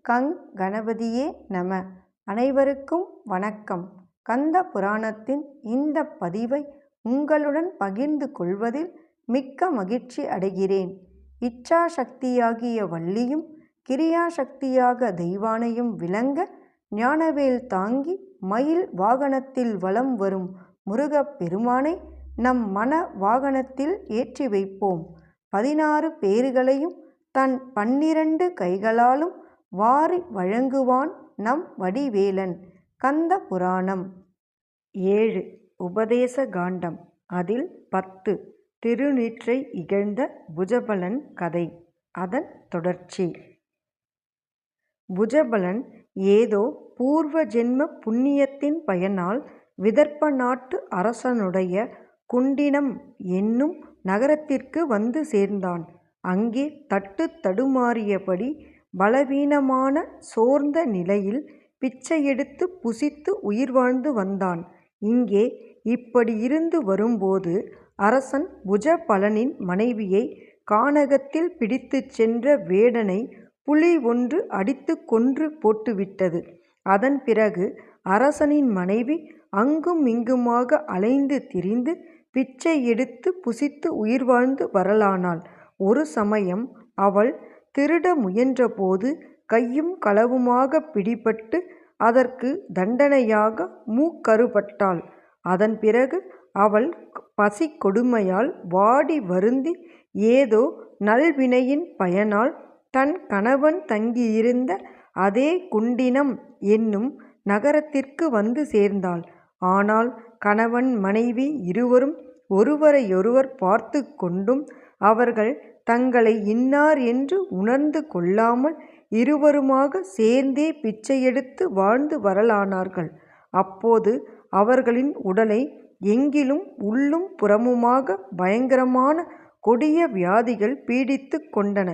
கங் கணபதியே நம. அனைவருக்கும் வணக்கம். கந்த புராணத்தின் இந்த பதிவை உங்களுடன் பகிர்ந்து கொள்வதில் மிக்க மகிழ்ச்சி அடைகிறேன். இச்சாசக்தியாகிய வள்ளியும் கிரியாசக்தியாக தெய்வானையும் விளங்க ஞானவேல் தாங்கி மயில் வாகனத்தில் வலம் வரும் முருகப் பெருமானை நம் மன வாகனத்தில் ஏற்றி வைப்போம். 16 பேறுகளையும் தன் 12 கைகளாலும் வாரி வழங்குவான் நம் வடிவேலன். கந்த புராணம் 7 உபதேச காண்டம். அதில் 10 திருநீற்றை இகழ்ந்த புஜபலன் கதை. அதன் தொடர்ச்சி. புஜபலன் ஏதோ பூர்வ ஜென்ம புண்ணியத்தின் பயனால் விதர்ப்ப நாட்டு அரசனுடைய குண்டினம் என்னும் நகரத்திற்கு வந்து சேர்ந்தான். அங்கே தட்டு தடுமாறியபடி பலவீனமான சோர்ந்த நிலையில் பிச்சையெடுத்து புசித்து உயிர் வாழ்ந்து வந்தான். இங்கே இப்படி இருந்து வரும்போது அரசன் புஜபலனின் மனைவியை கானகத்தில் பிடித்துச் சென்ற வேடனை புலி ஒன்று அடித்து கொன்று போட்டுவிட்டது. அதன் பிறகு அரசனின் மனைவி அங்கும் இங்குமாக அலைந்து திரிந்து பிச்சை எடுத்து புசித்து உயிர் வாழ்ந்து வரலானாள். ஒரு சமயம் அவள் திருட முயன்றபோது கையும் களவுமாக பிடிபட்டு அதற்கு தண்டனையாக மூக்கறுபட்டாள். அதன் பிறகு அவள் பசி கொடுமையால் வாடி வருந்தி ஏதோ நல்வினையின் பயனால் தன் கணவன் தங்கியிருந்த அதே குண்டினம் என்னும் நகரத்திற்கு வந்து சேர்ந்தாள். ஆனால் கணவன் மனைவி இருவரும் ஒருவரையொருவர் பார்த்து கொண்டும் அவர்கள் தங்களை இன்னார் என்று உணர்ந்து கொள்ளாமல் இருவருமாக சேர்ந்தே பிச்சையெடுத்து வாழ்ந்து வரலானார்கள். அப்போது அவர்களின் உடலை எங்கிலும் உள்ளும் புறமுமாக பயங்கரமான கொடிய வியாதிகள் பீடித்து கொண்டன.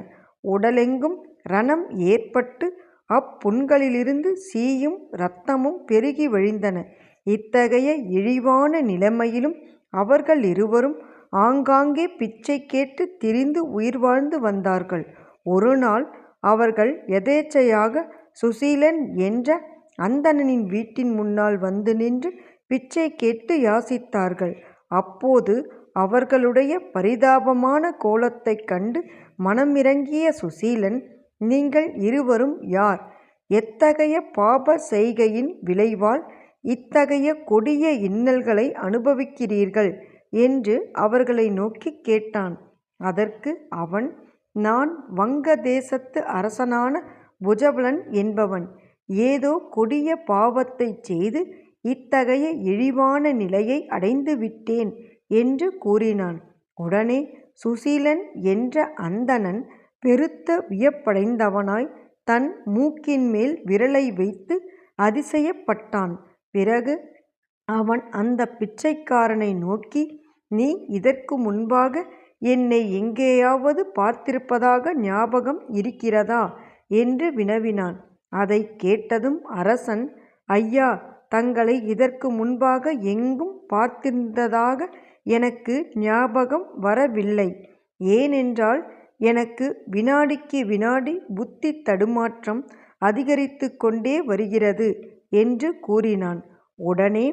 உடலெங்கும் ரணம் ஏற்பட்டு அப்புண்களிலிருந்து சீயும் இரத்தமும் பெருகி வழிந்தன. இத்தகைய இழிவான நிலைமையிலும் அவர்கள் இருவரும் ஆங்காங்கே பிச்சை கேட்டு திரிந்து உயிர் வாழ்ந்து வந்தார்கள். ஒரு நாள் அவர்கள் எதேச்சையாக சுசீலன் என்ற அந்தணனின் வீட்டின் முன்னால் வந்து நின்று பிச்சை கேட்டு யாசித்தார்கள். அப்போது அவர்களுடைய பரிதாபமான கோலத்தைக் கண்டு மனமிரங்கிய சுசீலன், நீங்கள் இருவரும் யார்? எத்தகைய பாப செய்கையின் விளைவால் இத்தகைய கொடிய இன்னல்களை அனுபவிக்கிறீர்கள் என்று அவர்களை நோக்கி கேட்டான். அதற்கு அவன், நான் வங்க தேசத்து அரசனான புஜபலன் என்பவன். ஏதோ கொடிய பாவத்தை செய்து இத்தகைய இழிவான நிலையை அடைந்து விட்டேன் என்று கூறினான். உடனே சுசீலன் என்ற அந்தணன் பெருத்த வியப்படைந்தவனாய் தன் மூக்கின் மேல் விரலை வைத்து அதிசயப்பட்டான். பிறகு அவன் அந்த பிச்சைக்காரனை நோக்கி, நீ இதற்கு முன்பாக என்னை எங்கேயாவது பார்த்திருப்பதாக ஞாபகம் இருக்கிறதா என்று வினவினான். அதை கேட்டதும் அரசன், ஐயா, தங்களை இதற்கு முன்பாக எங்கும் பார்த்திருந்ததாக எனக்கு ஞாபகம் வரவில்லை. ஏனென்றால் எனக்கு வினாடிக்கு வினாடி புத்தி தடுமாற்றம் அதிகரித்து கொண்டே வருகிறது என்று கூறினான். உடனே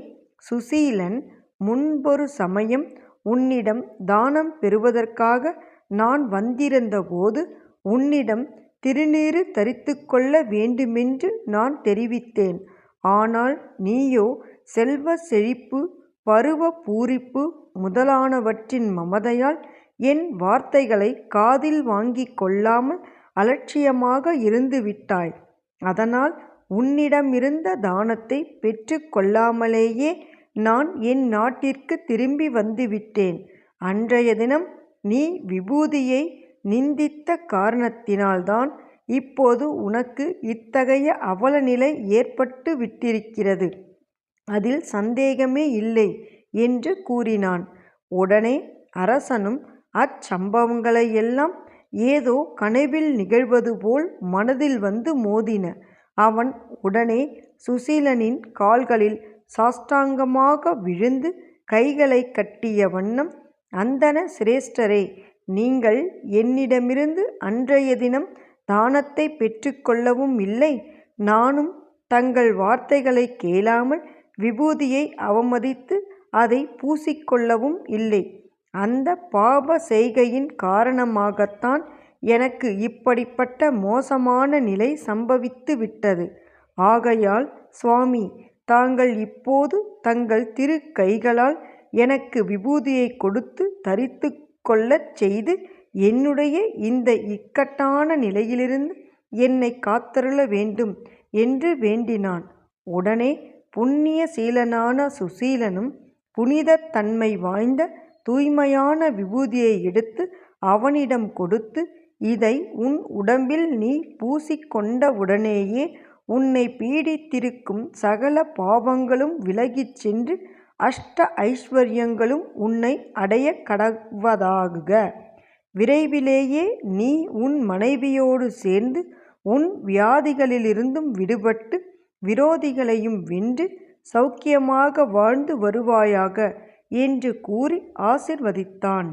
சுசீலன், முன்பொரு சமயம் உன்னிடம் தானம் பெறுவதற்காக நான் வந்திருந்த போது உன்னிடம் திருநீறு தரித்து கொள்ள வேண்டுமென்று நான் தெரிவித்தேன். ஆனால் நீயோ செல்வ செழிப்பு, பருவ பூரிப்பு முதலானவற்றின் மமதையால் என் வார்த்தைகளை காதில் வாங்கி கொள்ளாமல் அலட்சியமாக இருந்து விட்டாய். அதனால் உன்னிடமிருந்த தானத்தை பெற்று கொள்ளாமலேயே நான் என் நாட்டிற்கு திரும்பி வந்துவிட்டேன். அன்றைய தினம் நீ விபூதியை நிந்தித்த காரணத்தினால்தான் இப்போது உனக்கு இத்தகைய அவலநிலை ஏற்பட்டு விட்டிருக்கிறது. அதில் சந்தேகமே இல்லை என்று கூறினான். உடனே அரசனும் அச்சம்பவங்களையெல்லாம் ஏதோ கனவில் நிகழ்வது போல் மனதில் வந்து மோதின. அவன் உடனே சுசீலனின் கால்களில் சாஷ்டாங்கமாக விழுந்து கைகளை கட்டிய வண்ணம், அந்தண சிரேஷ்டரே, நீங்கள் என்னிடமிருந்து அன்றைய தினம் தானத்தை பெற்றுக்கொள்ளவும் இல்லை. நானும் தங்கள் வார்த்தைகளை கேளாமல் விபூதியை அவமதித்து அதை பூசிக்கொள்ளவும் இல்லை. அந்த பாப செய்கையின் காரணமாகத்தான் எனக்கு இப்படிப்பட்ட மோசமான நிலை சம்பவித்து விட்டது. ஆகையால் சுவாமி, தாங்கள் இப்போது தங்கள் திரு கைகளால் எனக்கு விபூதியை கொடுத்து தரித்து கொள்ளச் செய்து என்னுடைய இந்த இக்கட்டான நிலையிலிருந்து என்னை காத்தருள வேண்டும் என்று வேண்டினான். உடனே புண்ணிய சீலனான சுசீலனும் புனிதத் தன்மை வாய்ந்த தூய்மையான விபூதியை எடுத்து அவனிடம் கொடுத்து, இதை உன் உடம்பில் நீ பூசிக்கொண்டவுடனேயே உன்னை பீடித்திருக்கும் சகல பாவங்களும் விலகிச் சென்று அஷ்ட ஐஸ்வர்யங்களும் உன்னை அடைய கடவதாக. விரைவிலேயே நீ உன் மனைவியோடு சேர்ந்து உன் வியாதிகளிலிருந்தும் விடுபட்டு விரோதிகளையும் வென்று சௌக்கியமாக வாழ்ந்து வருவாயாக என்று கூறி ஆசிர்வதித்தான்.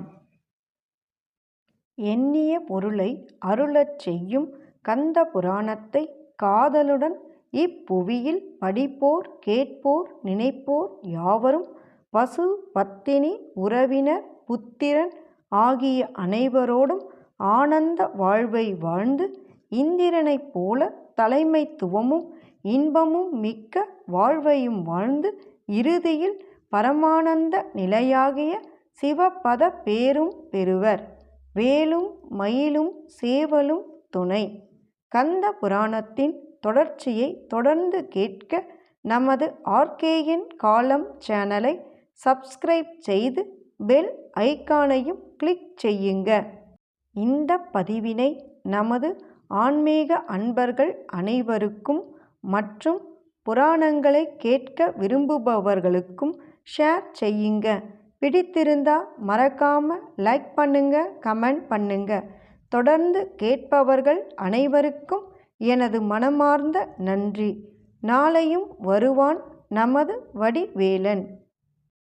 எண்ணிய பொருளை அருளச் செய்யும் கந்த புராணத்தை காதலுடன் இப்புவியில் படிப்போர், கேட்போர், நினைப்போர் யாவரும் பசு, பத்தினி, உறவினர், புத்திரன் ஆகிய அனைவரோடும் ஆனந்த வாழ்வை வாழ்ந்து இந்திரனைப் போல தலைமைத்துவமும் இன்பமும் மிக்க வாழ்வையும் வாழ்ந்து இறுதியில் பரமானந்த நிலையாகிய சிவபத பேரும் பெறுவர். வேலும் மயிலும் சேவலும் துணை. கந்த புராணத்தின் தொடர்ச்சியை தொடர்ந்து கேட்க நமது ஆர்கேஎன் காலம் சேனலை சப்ஸ்கிரைப் செய்து பெல் ஐகானையும் கிளிக் செய்யுங்க. இந்த பதிவினை நமது ஆன்மீக அன்பர்கள் அனைவருக்கும் மற்றும் புராணங்களை கேட்க விரும்புபவர்களுக்கும் ஷேர் செய்யுங்க. பிடித்திருந்தா மறக்காம லைக் பண்ணுங்க, கமெண்ட் பண்ணுங்க. தொடர்ந்து கேட்பவர்கள் அனைவருக்கும் எனது மனமார்ந்த நன்றி. நாளையும் வருவான் நமது வடிவேலன்.